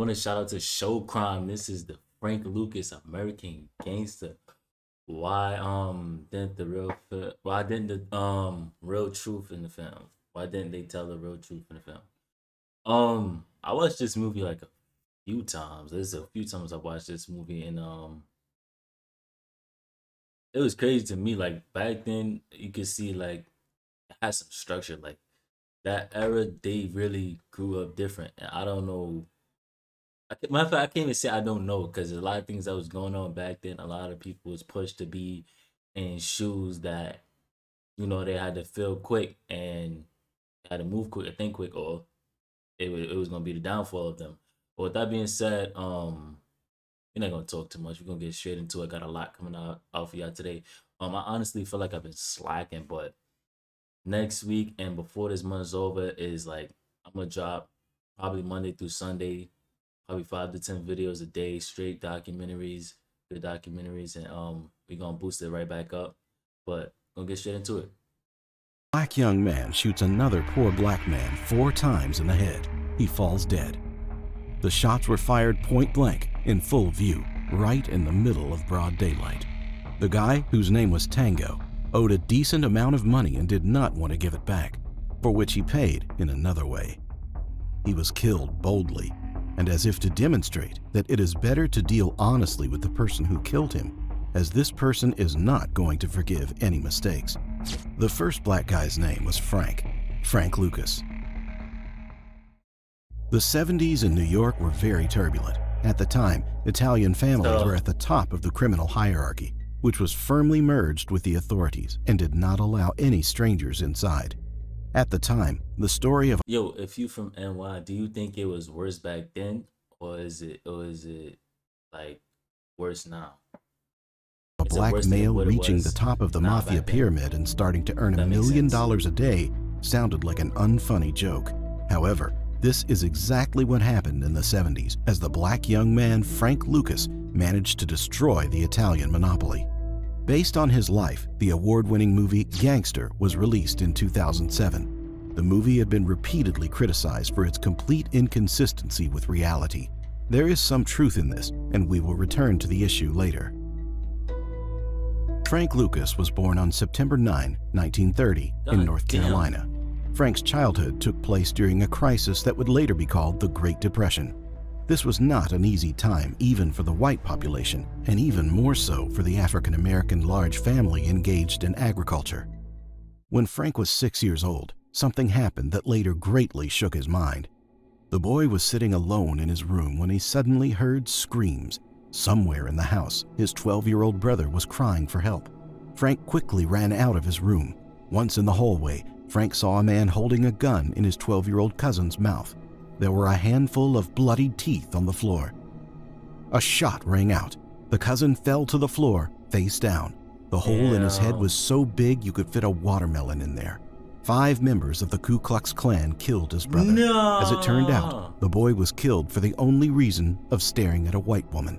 want to shout out to Show Crime. This is the Frank Lucas American Gangster. Why didn't the real truth in the film? Why didn't they tell the real truth in the film? I watched this movie like a few times. There's a few times I watched this movie, and it was crazy to me. Like back then, you could see like it had some structure. Like that era, they really grew up different. And I don't know. Matter of fact, I can't even say I don't know because a lot of things that was going on back then. A lot of people was pushed to be in shoes that they had to fill quick and had to move quick, or think quick, or it was gonna be the downfall of them. But with that being said, we're not gonna talk too much. We're gonna get straight into it. Got a lot coming out for y'all today. I honestly feel like I've been slacking, but next week and before this month's over is like I'm gonna drop probably Monday through Sunday, probably 5 to 10 videos a day, straight documentaries, good documentaries, and we're gonna boost it right back up. But gonna get straight into it. Black young man shoots another poor black man 4 times in the head. He falls dead. The shots were fired point blank, in full view, right in the middle of broad daylight. The guy, whose name was Tango, owed a decent amount of money and did not want to give it back, for which he paid in another way. He was killed boldly, and as if to demonstrate that it is better to deal honestly with the person who killed him, as this person is not going to forgive any mistakes. The first black guy's name was Frank Lucas. The 70s in New York were very turbulent. At the time, Italian families were at the top of the criminal hierarchy, which was firmly merged with the authorities and did not allow any strangers inside. At the time, the story of if you from NY, do you think it was worse back then, or is it like worse now? a black male reaching the top of the mafia pyramid and starting to earn $1 million a day sounded like an unfunny joke. However, this is exactly what happened in the 70s as the black young man Frank Lucas managed to destroy the Italian monopoly. Based on his life, the award-winning movie GANGSTER was released in 2007. The movie had been repeatedly criticized for its complete inconsistency with reality. There is some truth in this, and we will return to the issue later. Frank Lucas was born on September 9, 1930, in North Carolina. Frank's childhood took place during a crisis that would later be called the Great Depression. This was not an easy time even for the white population, and even more so for the African-American large family engaged in agriculture. When Frank was 6 years old, something happened that later greatly shook his mind. The boy was sitting alone in his room when he suddenly heard screams. Somewhere in the house, his 12-year-old brother was crying for help. Frank quickly ran out of his room. Once in the hallway, Frank saw a man holding a gun in his 12-year-old cousin's mouth. There were a handful of bloodied teeth on the floor. A shot rang out. The cousin fell to the floor, face down. The hole in his head was so big you could fit a watermelon in there. 5 members of the Ku Klux Klan killed his brother. No. As it turned out, the boy was killed for the only reason of staring at a white woman.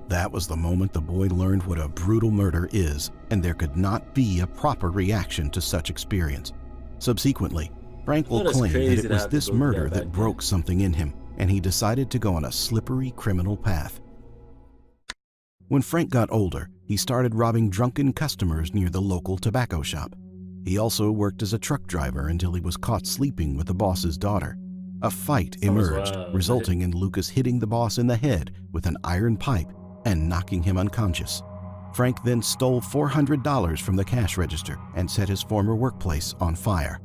That was the moment the boy learned what a brutal murder is, and there could not be a proper reaction to such experience. Subsequently, Frank will claim that it was this murder that broke something in him, and he decided to go on a slippery criminal path. When Frank got older, he started robbing drunken customers near the local tobacco shop. He also worked as a truck driver until he was caught sleeping with the boss's daughter. A fight emerged, resulting in Lucas hitting the boss in the head with an iron pipe and knocking him unconscious. Frank then stole $400 from the cash register and set his former workplace on fire.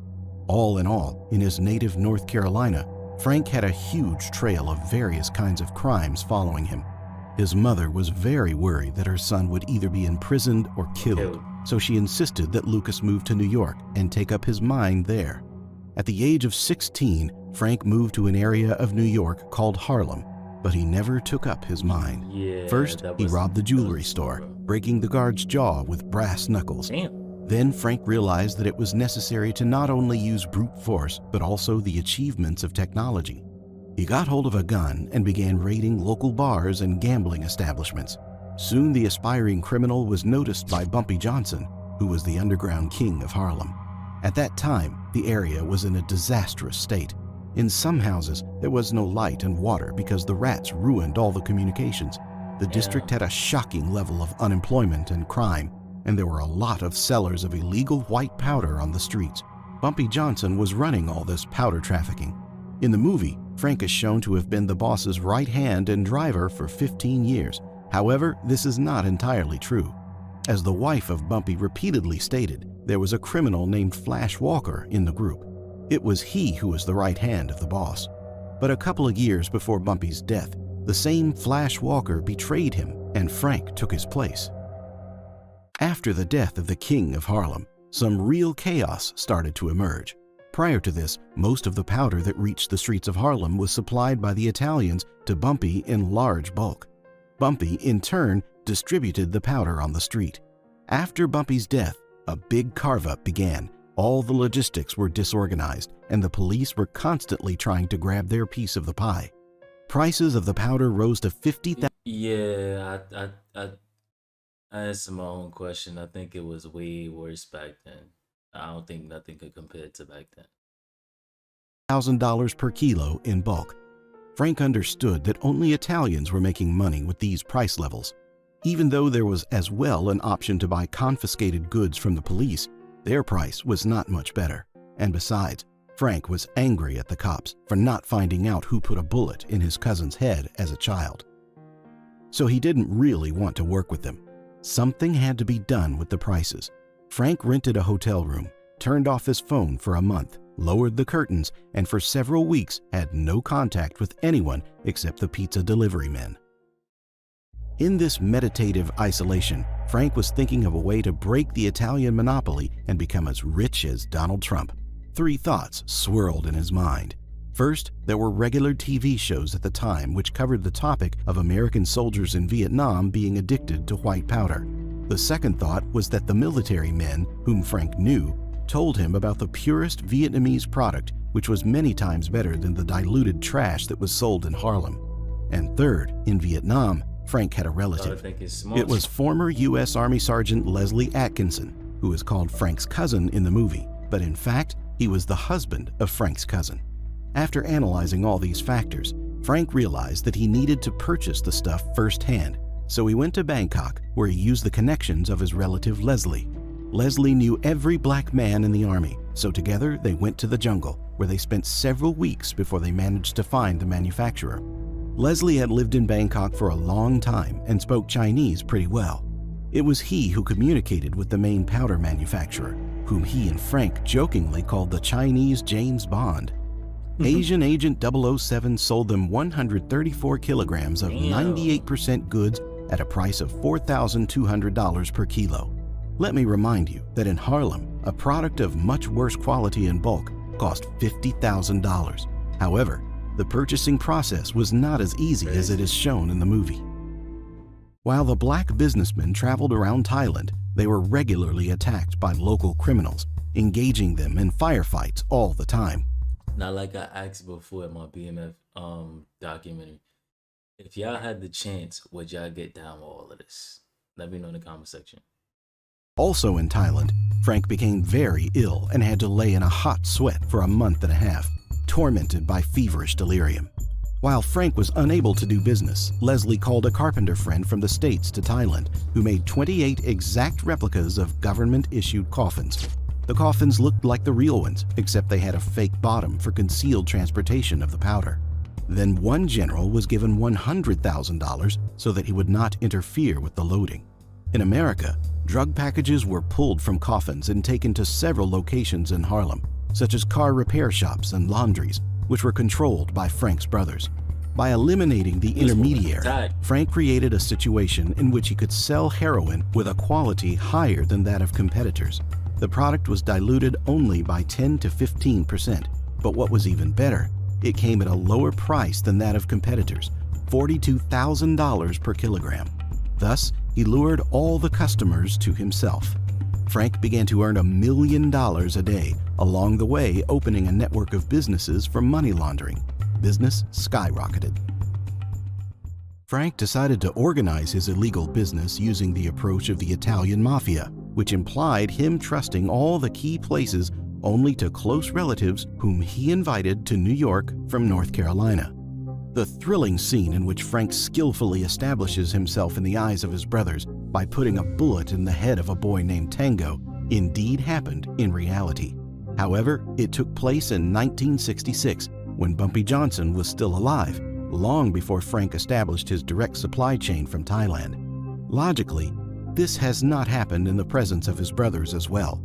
All in all, in his native North Carolina, Frank had a huge trail of various kinds of crimes following him. His mother was very worried that her son would either be imprisoned or killed, so she insisted that Lucas move to New York and take up his mine there. At the age of 16, Frank moved to an area of New York called Harlem, but he never took up his mine. First, he robbed the jewelry store, breaking the guard's jaw with brass knuckles. Then Frank realized that it was necessary to not only use brute force, but also the achievements of technology. He got hold of a gun and began raiding local bars and gambling establishments. Soon the aspiring criminal was noticed by Bumpy Johnson, who was the underground king of Harlem. At that time, the area was in a disastrous state. In some houses, there was no light and water because the rats ruined all the communications. The district Damn. had a shocking level of unemployment and crime, and there were a lot of sellers of illegal white powder on the streets. Bumpy Johnson was running all this powder trafficking. In the movie, Frank is shown to have been the boss's right hand and driver for 15 years. However, this is not entirely true. As the wife of Bumpy repeatedly stated, there was a criminal named Flash Walker in the group. It was he who was the right hand of the boss. But a couple of years before Bumpy's death, the same Flash Walker betrayed him and Frank took his place. After the death of the King of Harlem, some real chaos started to emerge. Prior to this, most of the powder that reached the streets of Harlem was supplied by the Italians to Bumpy in large bulk. Bumpy, in turn, distributed the powder on the street. After Bumpy's death, a big carve-up began. All the logistics were disorganized, and the police were constantly trying to grab their piece of the pie. Prices of the powder rose to $50,000 Yeah, I answered my own question. I think it was way worse back then. I don't think nothing could compare to back then. per kilo in bulk. Frank understood that only Italians were making money with these price levels. Even though there was as well an option to buy confiscated goods from the police, their price was not much better. And besides, Frank was angry at the cops for not finding out who put a bullet in his cousin's head as a child. So he didn't really want to work with them. Something had to be done with the prices. Frank rented a hotel room, turned off his phone for a month, lowered the curtains, and for several weeks had no contact with anyone except the pizza delivery men. In this meditative isolation, Frank was thinking of a way to break the Italian monopoly and become as rich as Donald Trump. 3 thoughts swirled in his mind. First, there were regular TV shows at the time which covered the topic of American soldiers in Vietnam being addicted to white powder. The second thought was that the military men, whom Frank knew, told him about the purest Vietnamese product, which was many times better than the diluted trash that was sold in Harlem. And third, in Vietnam, Frank had a relative. It was former U.S. Army Sergeant Leslie Atkinson, who is called Frank's cousin in the movie, but in fact, he was the husband of Frank's cousin. After analyzing all these factors, Frank realized that he needed to purchase the stuff firsthand, so he went to Bangkok, where he used the connections of his relative Leslie. Leslie knew every black man in the army, so together they went to the jungle, where they spent several weeks before they managed to find the manufacturer. Leslie had lived in Bangkok for a long time and spoke Chinese pretty well. It was he who communicated with the main powder manufacturer, whom he and Frank jokingly called the Chinese James Bond. Asian Agent 007 sold them 134 kilograms of 98% goods at a price of $4,200 per kilo. Let me remind you that in Harlem, a product of much worse quality in bulk cost $50,000. However, the purchasing process was not as easy as it is shown in the movie. While the black businessmen traveled around Thailand, they were regularly attacked by local criminals, engaging them in firefights all the time. Now, like I asked before in my BMF documentary, if y'all had the chance, would y'all get down with all of this? Let me know in the comment section. Also in Thailand, Frank became very ill and had to lay in a hot sweat for a month and a half, tormented by feverish delirium. While Frank was unable to do business, Leslie called a carpenter friend from the States to Thailand who made 28 exact replicas of government-issued coffins. The coffins looked like the real ones, except they had a fake bottom for concealed transportation of the powder. Then one general was given $100,000 so that he would not interfere with the loading. In America, drug packages were pulled from coffins and taken to several locations in Harlem, such as car repair shops and laundries, which were controlled by Frank's brothers. By eliminating the intermediary, Frank created a situation in which he could sell heroin with a quality higher than that of competitors. The product was diluted only by 10 to 15%, but what was even better, it came at a lower price than that of competitors, $42,000 per kilogram. Thus, he lured all the customers to himself. Frank began to earn $1 million a day, along the way opening a network of businesses for money laundering. Business skyrocketed. Frank decided to organize his illegal business using the approach of the Italian mafia, which implied him trusting all the key places only to close relatives whom he invited to New York from North Carolina. The thrilling scene in which Frank skillfully establishes himself in the eyes of his brothers by putting a bullet in the head of a boy named Tango indeed happened in reality. However, it took place in 1966 when Bumpy Johnson was still alive, long before Frank established his direct supply chain from Thailand. Logically, this has not happened in the presence of his brothers as well.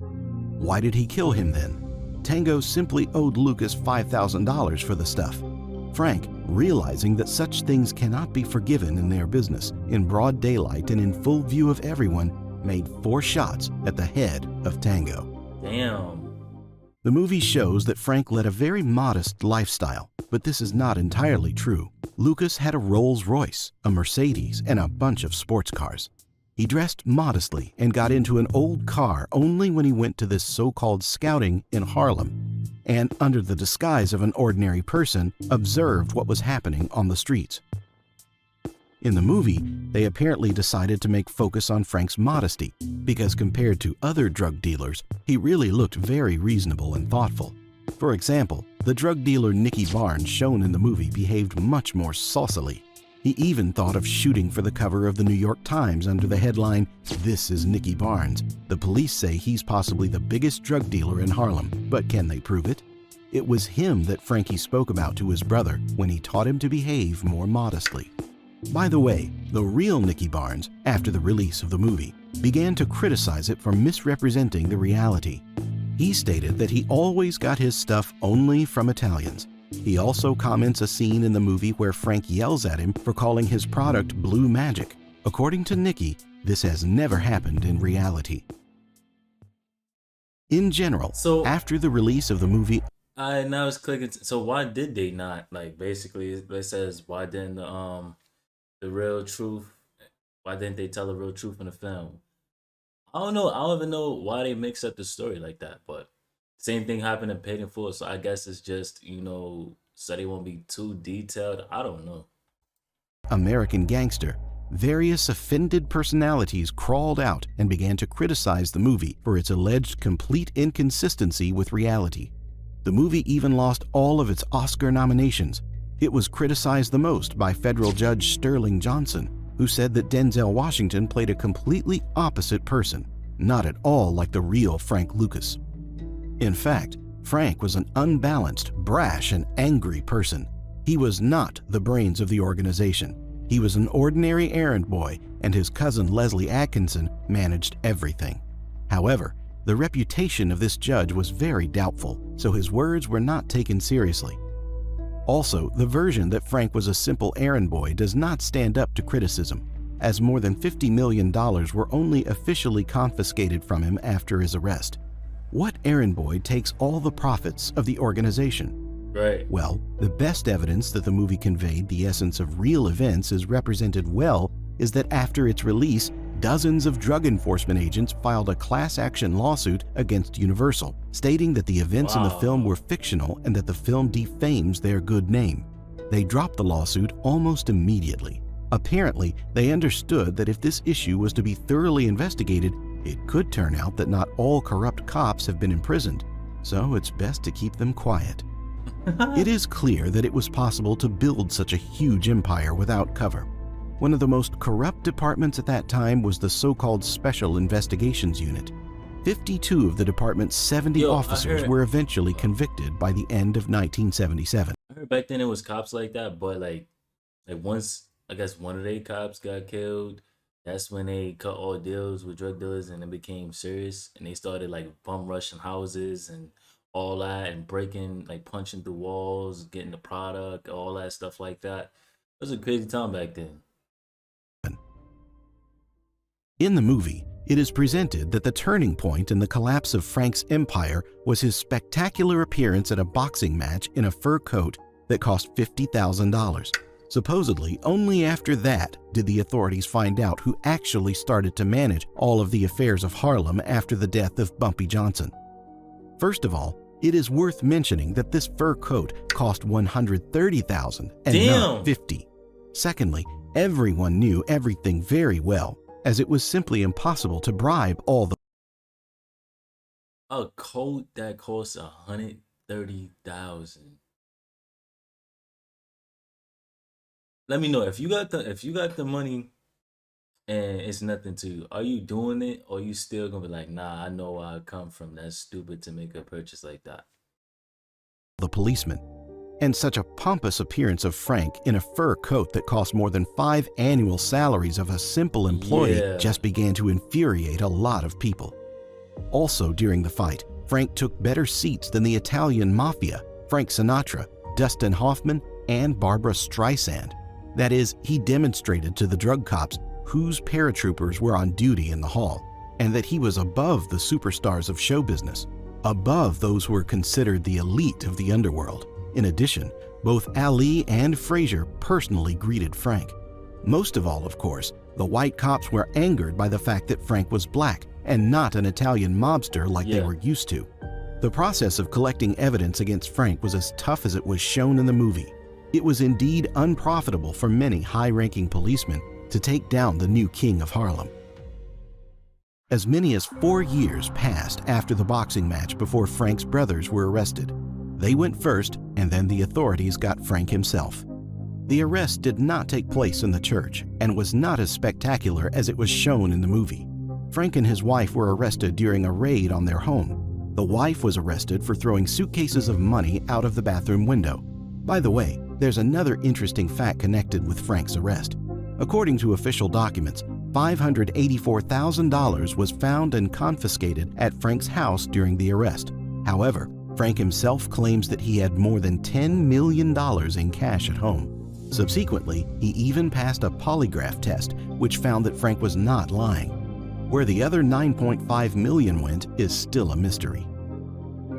Why did he kill him then? Tango simply owed Lucas $5,000 for the stuff. Frank, realizing that such things cannot be forgiven in their business, in broad daylight and in full view of everyone, made 4 shots at the head of Tango. Damn. The movie shows that Frank led a very modest lifestyle, but this is not entirely true. Lucas had a Rolls Royce, a Mercedes, and a bunch of sports cars. He dressed modestly and got into an old car only when he went to this so-called scouting in Harlem, and under the disguise of an ordinary person, observed what was happening on the streets. In the movie, they apparently decided to make focus on Frank's modesty, because compared to other drug dealers, he really looked very reasonable and thoughtful. For example, the drug dealer Nicky Barnes shown in the movie behaved much more saucily. He even thought of shooting for the cover of the New York Times under the headline, "This is Nicky Barnes. The police say he's possibly the biggest drug dealer in Harlem, but can they prove it?" It was him that Frankie spoke about to his brother when he taught him to behave more modestly. By the way, the real Nicky Barnes, after the release of the movie, began to criticize it for misrepresenting the reality. He stated that he always got his stuff only from Italians. He also comments a scene in the movie where Frank yells at him for calling his product Blue Magic. According to Nicky, this has never happened in reality. In general, after the release of the movie, Now it's clicking. So why did they not, like, basically it says, why didn't the real truth, why didn't they tell the real truth in the film? I don't know. I don't even know why they mix up the story like that, but same thing happened in Paid in Full, so I guess it's just, so they won't be too detailed. I don't know. American Gangster, various offended personalities crawled out and began to criticize the movie for its alleged complete inconsistency with reality. The movie even lost all of its Oscar nominations. It was criticized the most by federal judge Sterling Johnson, who said that Denzel Washington played a completely opposite person, not at all like the real Frank Lucas. In fact, Frank was an unbalanced, brash, and angry person. He was not the brains of the organization. He was an ordinary errand boy, and his cousin Leslie Atkinson managed everything. However, the reputation of this judge was very doubtful, so his words were not taken seriously. Also, the version that Frank was a simple errand boy does not stand up to criticism, as more than $50 million were only officially confiscated from him after his arrest. What errand boy takes all the profits of the organization? Right. Well, the best evidence that the movie conveyed the essence of real events is represented well is that after its release, dozens of drug enforcement agents filed a class action lawsuit against Universal, stating that the events in the film were fictional and that the film defames their good name. They dropped the lawsuit almost immediately. Apparently, they understood that if this issue was to be thoroughly investigated, it could turn out that not all corrupt cops have been imprisoned, so it's best to keep them quiet. It is clear that it was possible to build such a huge empire without cover. One of the most corrupt departments at that time was the so-called Special Investigations Unit. 52 of the department's 70 officers were eventually convicted by the end of 1977. I heard back then it was cops like that, but like once I guess one of their cops got killed, that's when they cut all deals with drug dealers and it became serious, and they started like bum rushing houses and all that and breaking, like punching through walls, getting the product, all that stuff like that. It was a crazy time back then. In the movie, it is presented that the turning point in the collapse of Frank's empire was his spectacular appearance at a boxing match in a fur coat that cost $50,000. Supposedly, only after that did the authorities find out who actually started to manage all of the affairs of Harlem after the death of Bumpy Johnson. First of all, it is worth mentioning that this fur coat cost $130,000 and not $50,000. Secondly, everyone knew everything very well, as it was simply impossible to bribe all the A coat that costs 130,000. Let me know if you got the money and it's nothing to you. Are you doing it, or you still gonna be like, nah, I know where I come from. That's stupid to make a purchase like that. The policeman, and such a pompous appearance of Frank in a fur coat that cost more than 5 annual salaries of a simple employee Yeah, just began to infuriate a lot of people. Also during the fight, Frank took better seats than the Italian mafia, Frank Sinatra, Dustin Hoffman, and Barbara Streisand. That is, he demonstrated to the drug cops whose paratroopers were on duty in the hall, and that he was above the superstars of show business, above those who were considered the elite of the underworld. In addition, both Ali and Frazier personally greeted Frank. Most of all, of course, the white cops were angered by the fact that Frank was black and not an Italian mobster like they yeah, were used to. The process of collecting evidence against Frank was as tough as it was shown in the movie. It was indeed unprofitable for many high-ranking policemen to take down the new king of Harlem. As many as 4 years passed after the boxing match before Frank's brothers were arrested. They went first, and then the authorities got Frank himself. The arrest did not take place in the church and was not as spectacular as it was shown in the movie. Frank and his wife were arrested during a raid on their home. The wife was arrested for throwing suitcases of money out of the bathroom window. By the way, there's another interesting fact connected with Frank's arrest. According to official documents, $584,000 was found and confiscated at Frank's house during the arrest. However, Frank himself claims that he had more than $10 million in cash at home. Subsequently, he even passed a polygraph test, which found that Frank was not lying. Where the other $9.5 million went is still a mystery.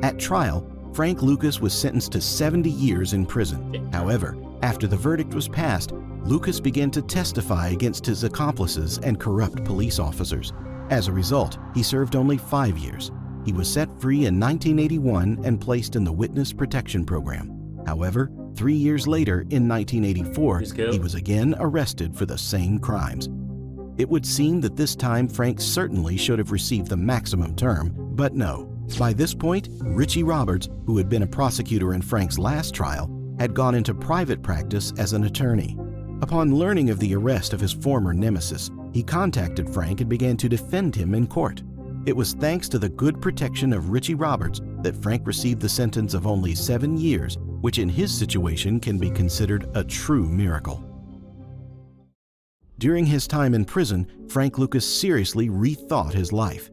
At trial, Frank Lucas was sentenced to 70 years in prison. However, after the verdict was passed, Lucas began to testify against his accomplices and corrupt police officers. As a result, he served only 5 years. He was set free in 1981 and placed in the Witness Protection Program. However, 3 years later, in 1984, he was again arrested for the same crimes. It would seem that this time Frank certainly should have received the maximum term, but no. By this point, Richie Roberts, who had been a prosecutor in Frank's last trial, had gone into private practice as an attorney. Upon learning of the arrest of his former nemesis, he contacted Frank and began to defend him in court. It was thanks to the good protection of Richie Roberts that Frank received the sentence of only 7 years, which in his situation can be considered a true miracle. During his time in prison, Frank Lucas seriously rethought his life.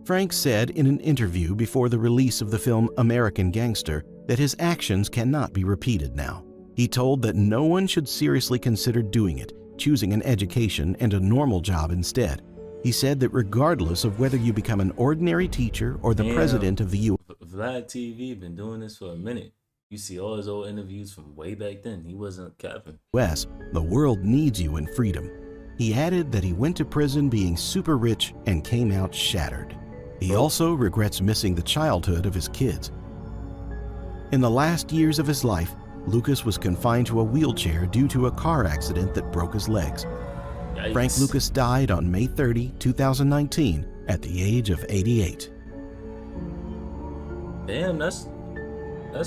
Frank said in an interview before the release of the film American Gangster that his actions cannot be repeated now. He told that no one should seriously consider doing it, choosing an education and a normal job instead. He said that regardless of whether you become an ordinary teacher or the president of the Vlad TV been doing this for a minute. You see all his old interviews from way back then. He wasn't capping. U.S., the world needs you in freedom. He added that he went to prison being super rich and came out shattered. He also regrets missing the childhood of his kids. In the last years of his life, Lucas was confined to a wheelchair due to a car accident that broke his legs. Yikes. Frank Lucas died on May 30, 2019, at the age of 88. Damn, that's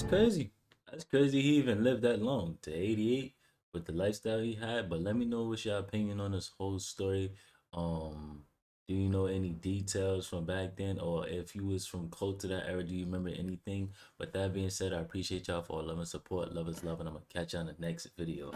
crazy. That's crazy he even lived that long, to 88, with the lifestyle he had. But let me know what's your opinion on this whole story. Do you know any details from back then, or if you was from close to that era, do you remember anything? With that being said, I appreciate y'all for all love and support. Love is love, and I'm gonna catch you on the next video.